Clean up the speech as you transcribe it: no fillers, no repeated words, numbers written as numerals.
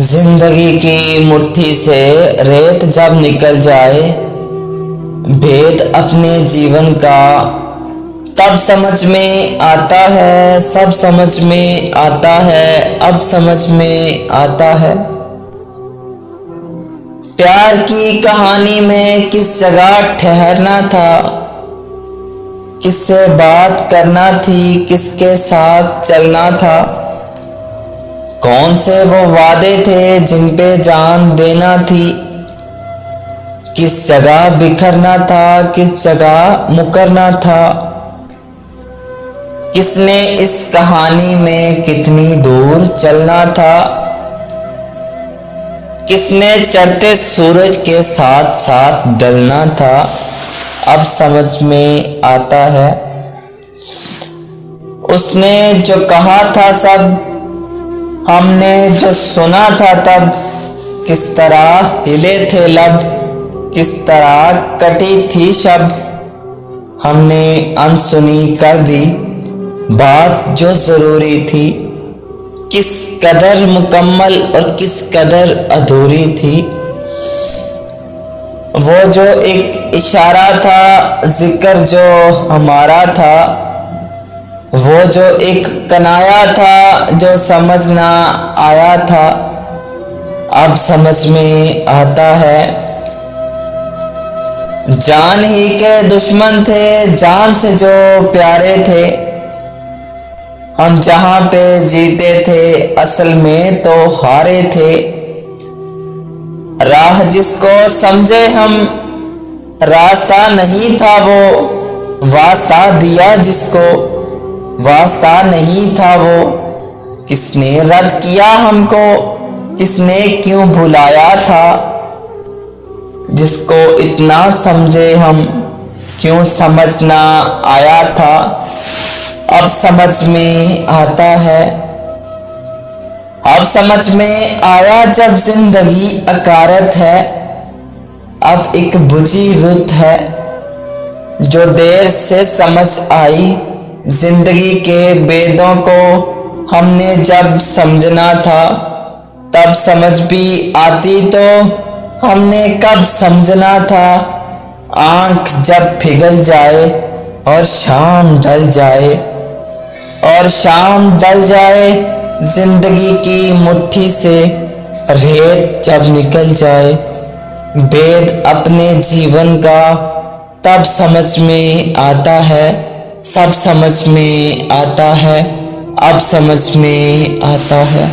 जिंदगी की मुट्ठी से रेत जब निकल जाए, भेद अपने जीवन का तब समझ में आता है, सब समझ में आता है, अब समझ में आता है। प्यार की कहानी में किस जगह ठहरना था, किससे बात करना थी, किसके साथ चलना था, कौन से वो वादे थे जिन पे जान देना थी, किस जगह बिखरना था, किस जगह मुकरना था, किसने इस कहानी में कितनी दूर चलना था, किसने चढ़ते सूरज के साथ साथ ढलना था, अब समझ में आता है। उसने जो कहा था सब, हमने जो सुना था तब, किस तरह हिले थे लब, किस तरह कटी थी शब, हमने अनसुनी कर दी बात जो जरूरी थी, किस कदर मुकम्मल और किस कदर अधूरी थी। वो जो एक इशारा था, जिक्र जो हमारा था, वो जो एक कनाया था जो समझ ना आया था, अब समझ में आता है। जान ही के दुश्मन थे, जान से जो प्यारे थे, हम जहां पे जीते थे असल में तो हारे थे। राह जिसको समझे हम, रास्ता नहीं था वो, वास्ता दिया जिसको, वास्ता नहीं था वो। किसने रद्द किया हमको, किसने क्यों भुलाया था, जिसको इतना समझे हम क्यों समझ ना आया था, अब समझ में आता है। अब समझ में आया जब जिंदगी अकारत है, अब एक बुझी रुत है, जो देर से समझ आई जिंदगी के बेदों को हमने जब समझना था, तब समझ भी आती तो हमने कब समझना था। आंख जब पिघल जाए और शाम ढल जाए, और शाम ढल जाए, जिंदगी की मुट्ठी से रेत जब निकल जाए, भेद अपने जीवन का तब समझ में आता है, सब समझ में आता है, अब समझ में आता है।